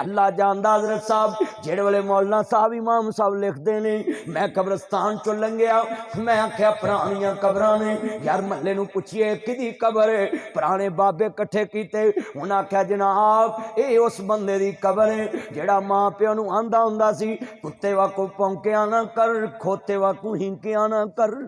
अल्लाह जानदा हज़रत साहब जेड़े वाले मौलाना साहब इमाम साहब लिखते ने, मैं कब्रस्तान चो लंघिया, मैं आख्या पुरानियां कबरां ने यार, महल्ले नूं पुछिए किदी कबर है, पुराने बाबे कट्ठे कीते, उन्हें आख्या जनाब ये उस बंदे दी कबर है जेड़ा मां प्यो नूं आंदा हुंदा सी कुत्ते वाकू भौंकिया ना कर, खोते वाकू हिंकिया ना कर।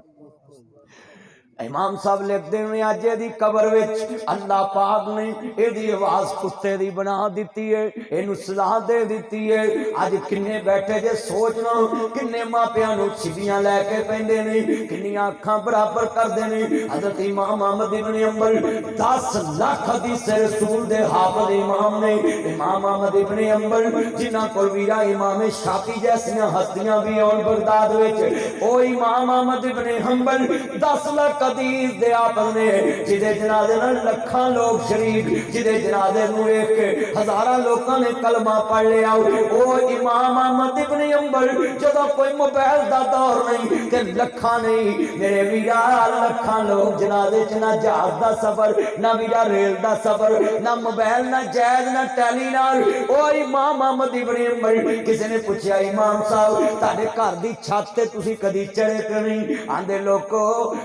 इमाम साहब लिखते हैं अज एदी कबर विच अल्लाह पाक ने एदी आवाज कुत्ते दी बना दी है, इनू सलाह दे दी है। अज किन्ने बैठे जे सोचना, किन्ने मापियां नू छिबियां लैके पैंदे ने, किन्नियां अखां बराबर करदे ने। हज़रत इमाम अहमद इब्न हंबल 10 लाख हदीस रसूल दे हाफिज इमाम ने, इमाम अहमद इब्न हंबल जिन्हां कोल वीरा इमाम शाफी जैसियां हस्तियां भी आउण बगदाद विच, ओ इमाम अहमद इब्न हंबल 10 लाख हदीस दे हाफिज ने, जिदे जनाजे नाल लखां लोग शरीक, जिदे जनाजे नूं वेख के हज़ारां लोकां ने कलमा पढ़ लिया। ओ इमाम अहमद इब्न हंबल जदों कोई मोबाइल दा दौर नहीं ते लखां नहीं, मेरे वीरा लखां लोग जनाजे च ना जहाज दा सफर, ना वीरा रेल दा सफर, ना मोबाइल, ना जैज, ना टैली नाल। ओ इमाम अहमद इब्न हंबल किसी ने पूछा इमाम साहब तुहाडे घर दी छत ते तुसीं कदी चढ़े कि नहीं? आंदे लोको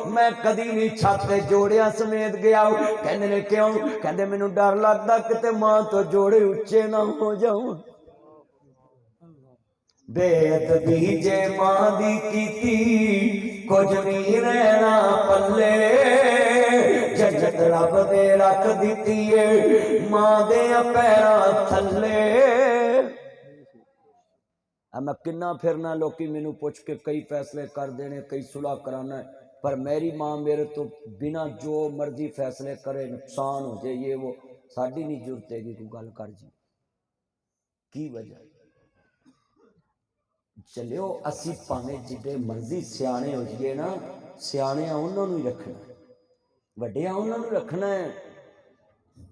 मैं कदी नहीं छत ते जोड़ियां समेत गया। कहंदे ने क्यों? कहंदे मैनूं डर लगदा किते मां तो जोड़े उच्चे ना हो जाऊं। बेअदबी जे मां दी कीती कुछ नहीं रहना पल्ले, जन्नत रब दे रख दित्ती है मां दे पैरां थल्ले। मैं किन्ना फिरना, लोकी मैनू पुछ के कई फैसले कर देने, कई सुलह कराना, पर मेरी मां मेरे तो बिना जो मर्जी फैसले करे, नुकसान हो जाए ये वो, साड़ी नहीं जरूरत है कोई गल कर जी की वजह। चलियो असी भावें जिडे मर्जी सियाने हो जाइए ना, सियाने उन्होंने ही रखना, वड्डिया उन्होंने रखना है।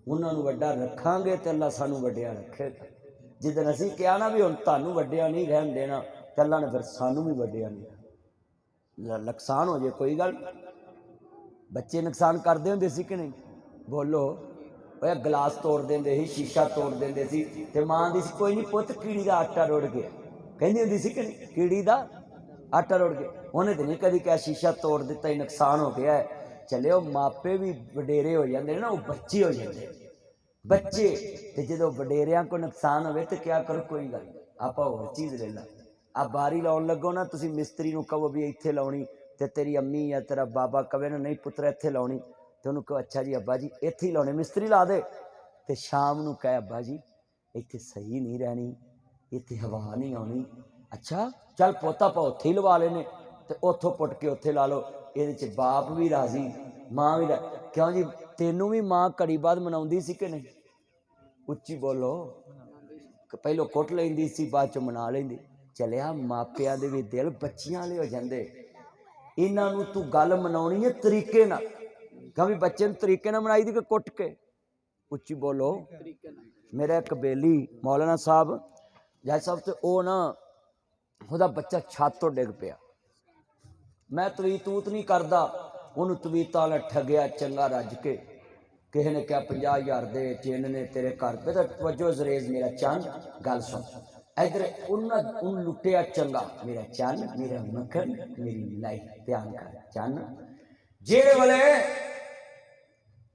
उन्होंने वड्डा रखांगे तो अल्लाह सानू वड्डिया रखेगा। जिदन असी कहा ना भी हुण तुहानू वड्डिया नहीं रहन देना, तो अल्लाह ने फिर सानू भी वड्डिया नहीं। नुकसान हो जाए कोई गल, बच्चे नुकसान करते होंदे सी कि नहीं? बोलो गिलास तोड़ देंदे सी, शीशा तोड़ देंदे सी, ते मां दी सी कोई नहीं पुत कीड़ी का आटा रुड़ गया, कहंदी हुंदी सी कि नहीं कीड़ी का आटा रुड़ गया। उन्हें तो नहीं कभी क्या शीशा तोड़ दिता ही नुकसान हो गया है। चले मापे भी वडेरे हो जाते ना, वो बच्चे हो जाते बच्चे, तो जो वडेरिया को नुकसान हो तो क्या करो कोई गल आप होर चीज़ ले ला। आप बारी लाउन लगो ना, तुसी मिस्त्री नूं कहो भी इत्थे लाउणी, ते तेरी अम्मी या तेरा बाबा कहे ना नहीं पुत्रा इत्थे लाउणी, तो उन्होंने कहो अच्छा जी अब्बा जी इत्थे ही लाउणी, मिस्त्री ला दे। तो शाम नूं कहे अब्बा जी इत्थे सही नहीं रहनी, इत्थे हवा नहीं आनी। अच्छा चल पोता पा उत्थे ही लवा लेने, तो उतों पुट के उत्थे ला लो। ये बाप भी राजी मां भी राजी। क्यों जी तेनों भी मां घड़ी बाद मनाउंदी सी कि नहीं? उच्ची बोलो। पहलो कुट लेंदी सी, बाद चो मना लेंदी। चलिया मापिया दे भी दिल बच्चियां वाले हो जाते। इन्हां नूं तू गल मनाउणी है तरीके नाल, कभी बच्चे नूं तरीके नाल मनाई दी कि कुट के? उच्ची बोलो। मेरा एक बेली मौलाना साहब जज साहब ते ओ ना ਉਹਦਾ बच्चा छत तो डिग पिया। मैं तवीत तूत नहीं करता, उन्होंने तवीतां ने ठगिया चंगा रज के। किसी ने क्या 50,000 दे चिन्ह ने तेरे घर पे, तो तवज्जो जरेज मेरा चंद गल सुन, इधर उन लुटिया चंगा मेरा चंद, मेरा मक्खन, मेरी मलाई, ध्यान कर चंद जेड़े वाले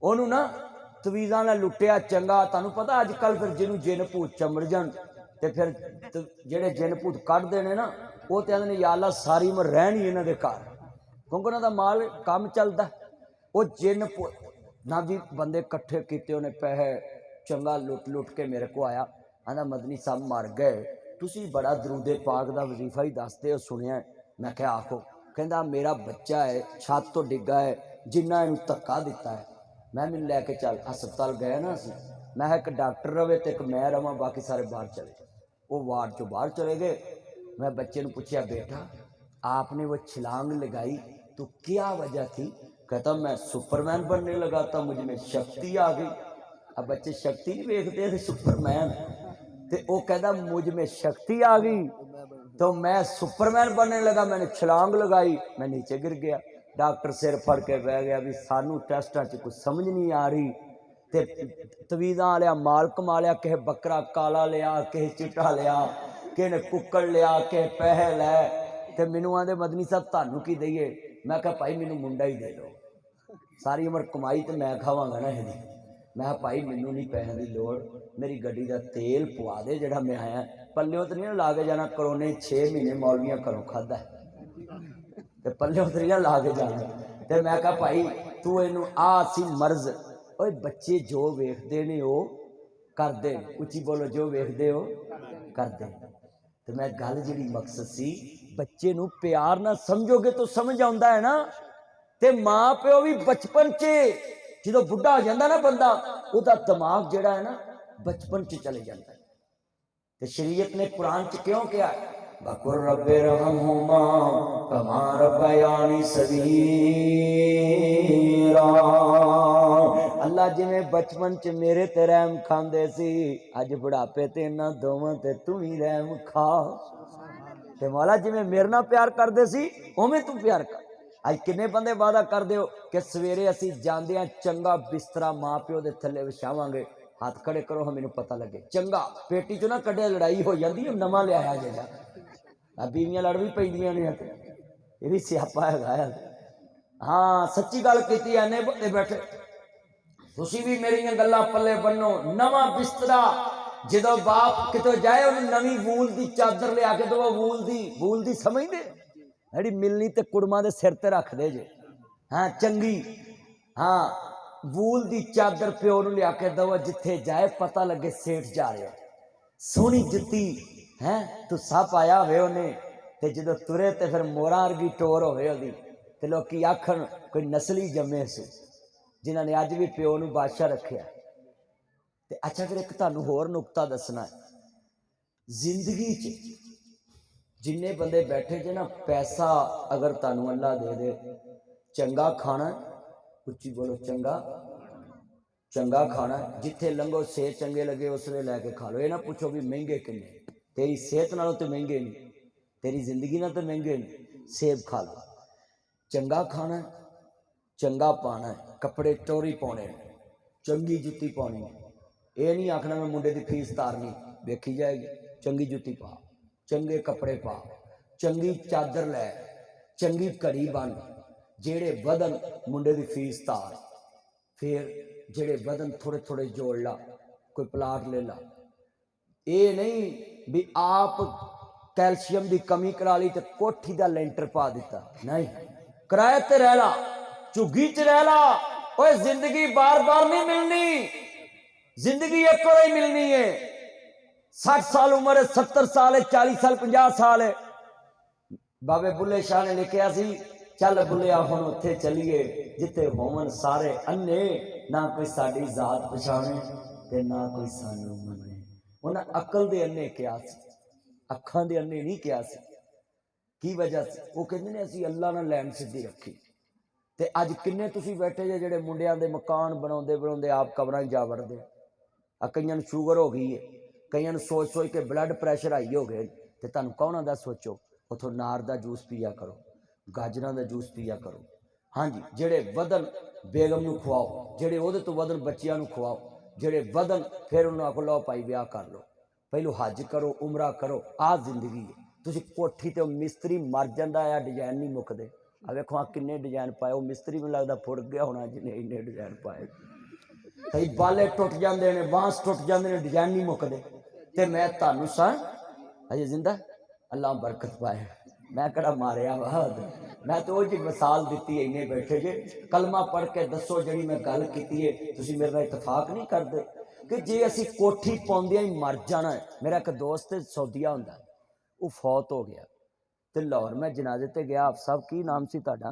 ओनू ना तवीज़ां ने लुटिया चंगा। तुहानू पता अजकल फिर जिन्हों जिन भूत चमड़ जान तो फिर जेड़े जिन भूत कढ़ते हैं ना, वो तो आते या अल्लाह सारी उम्र रहन ही इन्हों के घर, क्योंकि उन्होंने माल काम चलता। वो जिन ना भी बंदे कट्ठे किए, उन्हें पैसे चंगा लुट लुट के मेरे को आया, आंदा मदनी साहब मर गए, तुसी बड़ा दरूदे पाक का वजीफा ही दसते हो सुनिया। मैं क्या आखो? कहता मेरा बच्चा है छत तो डिगा है, जिन्ना इन धक्का दिता है। मैं मैनू लैके चल हस्पताल गए ना असी, मैं एक डॉक्टर रवे तो एक मैं रवां, बाकी सारे बाहर चले। वो वार्ड चो बाहर चले गए। मैं बच्चे ने पूछा बेटा आपने वो छलांग लगाई तो क्या वजह थी? कहता मैं सुपरमैन बनने लगा था, मुझ में शक्ति आ गई। अब बच्चे शक्ति नहीं देखते थे सुपरमैन, तो वो कहता मुझ में शक्ति आ गई तो मैं सुपरमैन बनने लगा, मैंने छलांग लगाई, मैं नीचे गिर गया। डॉक्टर सिर फड़ के बह गया भी सानू टेस्टा च कुछ समझ नहीं आ रही, ते तवीज़ां वालिया माल कमा लिया, किसे बकरा काला लिया, किसे चिट्टा लिया, किसे ने कुक्कड़ लिया, किसे पैसे लै। ते मैनू आंदे मदनी साहब तुहानू की दईए? मैं कहा भाई मैनू मुंडा ही दे दो, सारी उम्र कमाई तो मैं खावांगा ना ਇਹਦੀ। मैं कहा भाई मैनू नहीं पैसों की लोड़, मेरी गड्डी का तेल पवा दे जिहड़ा मैं आया। पल्लियों तो नहीं ला के जाना, करोने 6 महीने मौलवियां घरों खादा ते पल्लियों तो नहीं ला के जाना। ते मैं कहा भाई तू इनू आ सी मर्ज, ओए बच्चे जो वेखते ने वो करते, उच्ची बोलो, जो वेखते हो करते। तो मैं गल जी मकसद सी, बच्चे नू प्यार ना समझोगे तो समझ आता है ना। ते माँ प्यो भी बचपन च जो बुढ़ा हो जाता ना बंदा, उसका दिमाग जिहड़ा है ना बचपन च चले जाता है। तो शरीयत ने कुरान च क्यों कहा, वकुर रब्बे रहमहुमा कमा रब्बयानी सगीरा। अल्लाह जिवें बचपन च मेरे ते रहम खांदे सी, अज बुढ़ापे ते इन्हां दोवां ते तू ही रहम खा। ते मौला जिवें मेरे नाल प्यार करदे सी उवें तू प्यार कर। अज किन्ने बंदे वादा करदे हो कि सवेरे असीं जांदे हां चंगा बिस्तरा माँ प्यो दे थल्ले विछावांगे, हाथ खड़े करो हाँ मैनू पता लगे। चंगा पेटी चो ना कढ़िया लड़ाई हो जाती है, नवा लिया जाएगा। बीवियां लड़ भी पैंदियां ने, ये भी सियापा है। हाँ सच्ची गल कीती है, ने बंदे बैठे तुसीं भी मेरियां गल्लां पल्ले बन्नो। नवा बिस्तरा जो बाप कितों जाए उन्हें नवी वूल की चादर लिया के दो, वूल दी समझदे जी मिलनी ते कुड़मा दे सिर ते रख दे जे। हाँ चंगी, हाँ वूल दी चादर प्यो नूं लिया के दो, जिथे जाए पता लगे सेठ जा रहा। सोहनी जुत्ती है तुसा पाया होवे उन्हें, ते जदों तुरे ते फिर मोरा वर्गी टोर होवे ओदी, ते लोकी आखण कोई नस्ली जमे सू जिन्हां ने अज भी प्यो नूं बादशाह रखिया। ते अच्छा फिर एक तुहानूं होर नुकता दसना है, जिंदगी च जिन्ने बंदे बैठे जे ना, पैसा अगर तुहानूं अल्लाह दे दे, चंगा खाना, उच्ची बोलो चंगा खाना, जिथे लंघो सेब चंगे लगे उसले लैके खा लो। ये ना पूछो भी महंगे किन्ने, तेरी सेहत नालों तो महंगे नहीं, तेरी जिंदगी ना तो महंगे नहीं, सेब खा लो। चंगा खाना, चंगा पाना, कपड़े टोरी पाने, चंगी जुत्ती पानी। ये नहीं आखना मैं मुंडे की फीस तारनी, देखी जाएगी। चंगी जुत्ती पा, चंगे कपड़े पा, चंगी चादर लै, चंगी घड़ी बन, जेड़े बदन मुंडे की फीस तार, फिर जेड़े बदन थोड़े थोड़े जोड़ ला, कोई प्लाट ले ला। ये नहीं भी आप कैल्शियम की कमी करा ली तो कोठी का लेंटर पा दिता, नहीं, किराए ते रह ला, झुग्गी च रह ला। ओए जिंदगी बार बार नहीं मिलनी, जिंदगी एक बार ही मिलनी है। 60 साल उम्र है, 70 साल है, 40 साल 50 साल है। बाबे बुल्ले शाह ने लिखा सी, चल बुलिया हुण उत्थे चलीए जिथे होवन सारे अन्ने, ना कोई साडी जात पछाणे ते ना कोई सानू मने। उन्हें अकल दे अन्ने कहा सी, अखां दे अन्ने नहीं कहा सी। की वजह से वो कहते ने असीं अल्लाह नाल लैन सीधी रखी। ते अज किन्ने तुसीं बैठे जे जेड़े मुंडियां दे मकान बनाउंदे बनाउंदे आप कबरां जा वड़दे। कईयां नूं शुगर हो गई है, कईयां नूं सोच सोच के ब्लड प्रैशर हाई हो गए। ते तुहानूं कौन आंदा सोचो, उथों नार दा जूस पिया करो, गाजरां दा जूस पिया करो। हाँ जी, जेड़े वदन बेगम नूं खवाओ, जेड़े ओहदे तो वदन बच्चियां नूं खवाओ, जेड़े वदन फिर उन्होंने आखो लो भाई ब्याह कर लो, पहलू हज करो, उमरा करो। आ जिंदगी है। तुसीं कोठी ते मिस्त्री मर जांदा है, डिजाइन नहीं मुकदे। आ वेखो आ किन्ने डिजाइन पाए, वो मिस्त्री मैनूं लगदा फुड़ गया होना जिन्हें इन्ने डिजाइन पाए। कई बाले टुट जाते हैं, बांस टुट जाते हैं, डिजाइन नहीं मुकदे। ते मैं तुहानूं सां अजे जिंदा, अल्लाह बरकत पाए। मैं कड़ा मारिया बाद, मैं तो वो जी मिसाल दी है। इन्ने बैठे जे कलमा पढ़ के दसो जी मैं गल की है, तुसीं मेरे नाल इतफाक नहीं करते कि जे असीं कोठी पाउंदियां ही मर जाना है। मेरा एक दोस्त सऊदीया हुंदा, वो फौत हो गया तो लाहौर मैं जनाजे ते गया। आप साहब की नाम सी तुहाडा?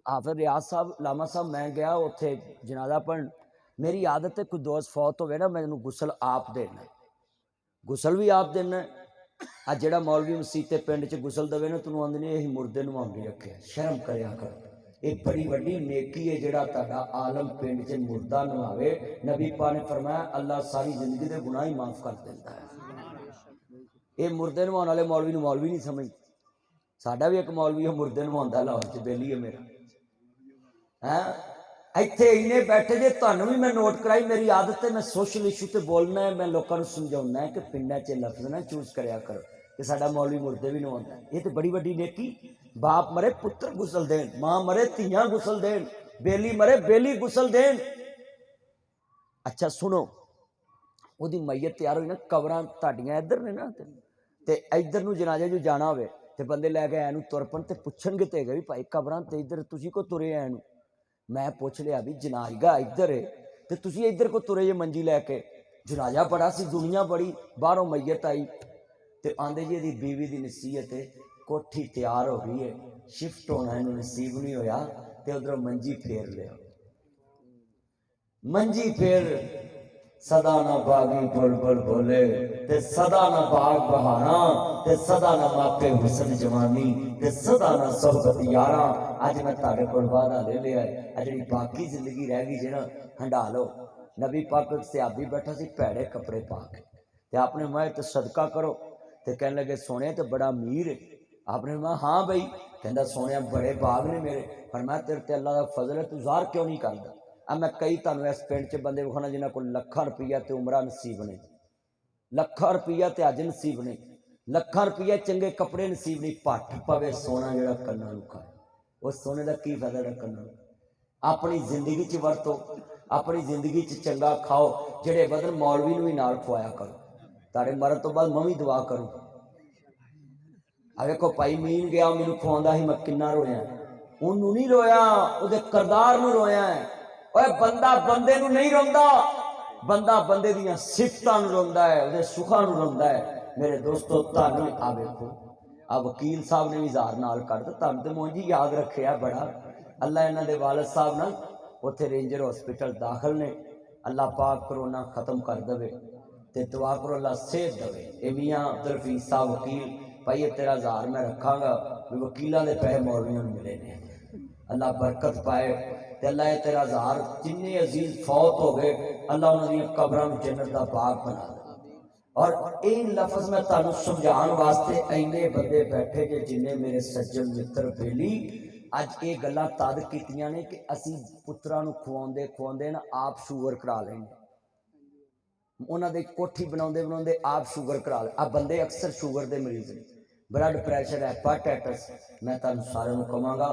हाफिज रियाज साहब, लामा साहब। मैं गया उत्थे जनाजा पढ़न। मेरी आदत है कोई दोस्त फौत हो ना, मैं गुसल आप देना, गुसल भी आप देना। आ जेड़ा मौलवी मसीते पिंड च गुसल देवे ना, तैनूं आंदे ने यही मुर्दे नूं मांगी रखे। शर्म करिया करो, ये बड़ी वड्डी नेकी है जेड़ा तुहाडा आलम पिंड च मुर्दा नवावे। नबी पाक ने फरमाया अल्लाह सारी जिंदगी दे गुनाह ही माफ कर देता है। ये मुर्दे नवाउण वाले मौलवी नूं मौलवी नहीं समझ। साडा भी एक मौलवी है मुर्दे नवाउंदा लाहौर च, बेली है मेरा है। ਇੱਥੇ ਇੰਨੇ ਬੈਠੇ ਜੇ, ਤੁਹਾਨੂੰ ਵੀ ਮੈਂ ਨੋਟ ਕਰਾਈ, ਮੇਰੀ ਆਦਤ ਹੈ ਮੈਂ ਸੋਸ਼ਲ ਇਸ਼ੂ ਤੇ बोलना है, मैं लोगों को समझाਉਣਾ है कि पिंडां 'ਚ लफ्ज़ ना चूज करिया करो कि साडा मौलवी मुर्दे भी नहीं आउंदा। ये तो बड़ी वड्डी नेकी, बाप मरे पुत्र गुसल देन, मां मरे धीआं गुसल देन, बेली मरे बेली गुसल देन। अच्छा सुनो, ਉਹਦੀ मैयत तैयार हुई ना, कबरां ਤੁਹਾਡੀਆਂ ਇੱਧਰ ने ना ते इधर ਨੂੰ जनाजे जो जाना होवे ते बंदे लैके ऐ ਨੂੰ तुर पन ते पुछणगे ते भी भाई कबरां ते इधर तुसी को तुरे ऐ ਨੂੰ। मैं पूछ लिया भी जनाजा इधर है तो तुसी इधर को तुरे जे मंजी लैके, जनाजा बड़ा सी, दुनिया बड़ी, बाहरों मैयत आई तो आंदे जी दी बीवी दी नसीहत है, कोठी तैयार हो गई है, शिफ्ट होना इन्हू नसीब नहीं होया तो उधरों मंजी फेर लिया, मंजी फेर सदा ना बागी बुलबुल बोले ते सदा ना बाग बहारा ते सदा ना मापे हुसन जवानी ते सदा ना सोहबत यारा। अज मैं तारे कोल वादा ले लिया है, जी बाकी जिंदगी रह गई जी ना हंडा लो। नबी पाक सहाबी बैठा सी भैड़े कपड़े पा के ते आपने मैं तो सदका करो तो कहने लगे सोने तो बड़ा अमीर है। आपने मैं हाँ बई, कहता सोने बड़े बाग ने मेरे, पर मैं तेरे ते अल्लाह का फजल है, तू ज़ाहिर क्यों नहीं करता। अब मैं कई तुहानू इस पिंड च बंदे विखाना जिन्हों को लखां रुपया तो उमरा नसीब नहीं, लखां रुपया तो अज नसीब नहीं, लखां रुपया चंगे कपड़े नसीब नहीं, पट पवे सोना जोड़ा कन्ना खाए, उस सोने का की फायदा जोड़ा कन्ना। अपनी जिंदगी च वरतो, अपनी जिंदगी च चंगा खाओ, जेड़े बदन मौलवी भी नाल खुआया करो, तारे मरन तो बाद मैं भी दुआ करूँ। आ देखो भाई मीन गया मैनू खुआंदा ही, मैं किन्ना रोया, उन्होंने नहीं रोया, उहदे करदार नूं रोया है। ओए बंदा बंदे नूं नहीं रोंदा, बंदा बंदे दियां सिफतां नूं रोंदा है, उहदे सुखां नूं रोंदा है। मेरे दोस्तों तुहानूं आ वेखो, आ वकील साहब ने भी जार नाल कट दिता, तुहानूं ते मोंजी याद रखिया बड़ा। अल्लाह इन्हां दे वालिद साहब ना उत्थे रेंजर हॉस्पिटल दाखिल ने, अल्लाह पाक कोरोना खत्म कर देवे ते दुआ करो अल्लाह सेहत देवे। ए मियां अब्दुल हफीज साहब वकील, भाई तेरा जार मैं रखांगा, वकीलों के पैसे मौलवियों को मिले ने, अल्लाह बरकत पाए ते अल्लाह तेरा जार जिन्ने अजीज फौत हो गए अल्लाह उन्होंने कब्रां में जन्नत का बाग बना दे। और इन लफ्ज मैं तुहानूं समझाने वास्ते इन्ने बंदे बैठे कि जिन्हें मेरे सज्जन मित्र बेली अज ये गल्लां तद कीतियां ने कि असीं पुत्रां नूं खुआउंदे खुआउंदे ना आप शुगर करा लेंगे, उन्होंने कोठी बनाते बनाते आप शुगर करा ले। आ बंदे अक्सर शुगर के मरीज ने, ब्लड प्रैशर, हैपाटाइटिस। मैं तुहानूं सारिआं नूं कहांगा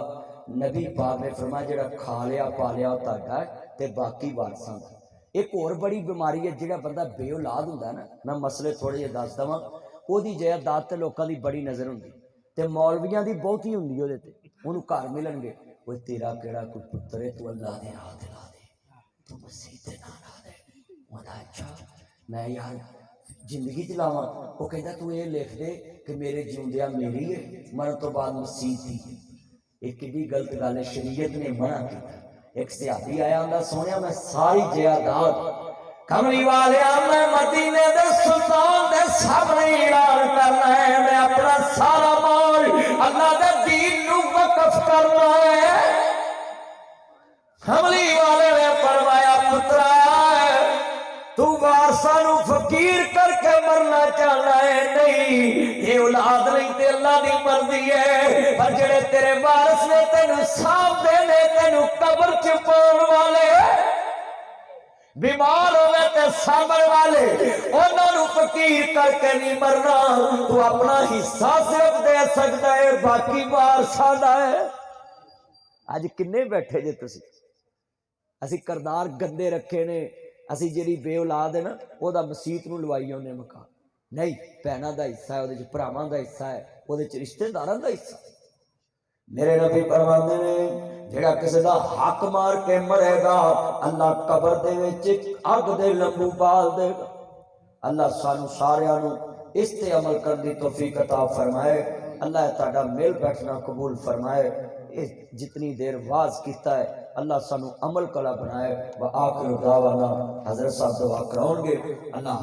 नबी पाक ने फरमाया जिहड़ा खा लिया पा लिया वो तुहाडा ते बाकी वारसां दा। एक होर बड़ी बीमारी है, जिहड़ा बंदा बेऔलाद हुंदा ना, मैं मसले थोड़े जिहे दस देवां, ओहदी जायदाद ते लोकां दी बड़ी नज़र हुंदी ते मौलवियां दी बहुती हुंदी ओहदे ते। उहनूं घर मिलणगे, ओए तेरा किहड़ा कोई पुत्तर है, तू अल्लाह दे राह ते ला दे, तू मसीह ते नां ला दे। ओहदा अच्छा मैं यार जिंदगी च लावां, वो कहता तू ये लिख दे कि मेरे जिंदिया मेरी है, मरण तो बाद मसीह दी है। एक कितनी गलत गल है, शरीयत ने मना किया। एक सहाबी आया आंदा सोनिया मैं सारी जायदाद कमली वाले मैं मदीने दे सुल्तान दे सामने ऐलान करना है, मैं अपना सारा माल अल्लाह दे दीन नूं वक्फ करना है। कमली वाले ने फरमाया पुत्रा तू वारसा नूं फकीर करके मरना चाहना है, नहीं ये औलाद नहीं ते अल्लाह दी मर्जी है। पर जेड़े तेरे वारस ने तेनू साथ देने, तेनू कब्र च पाउण वाले, बीमार होवे ते सामण वाले, उन्हां नूं फकीर करके नहीं मरना। तू अपना हिस्सा सिर्फ दे सकदा है, बाकी वारसां दा है। अज किन्ने बैठे जे तुसीं, असीं करदार गंदे रखे ने, असी जी बेऔलाद है ना वह मसीत नूं लवाई आने मकान नहीं, भैनों का हिस्सा है, वो भरावां का हिस्सा है, वो रिश्तेदारों का हिस्सा। मेरे नबी फरमाते ने जेड़ा किसी का हक मार के मरेगा अल्लाह कबर दे विच अग दे लंबू बाल देगा। अल्लाह सानू सारियां नूं इस ते अमल करने की तौफीक अता फरमाए। अल्लाह तुहाडा मिल बैठना कबूल फरमाए। जितनी देर वाज किया है अल्लाह सानू अमल कला बनाए। व आखिर दावाना हजरत साहब दुआ कराउणगे। अल्लाह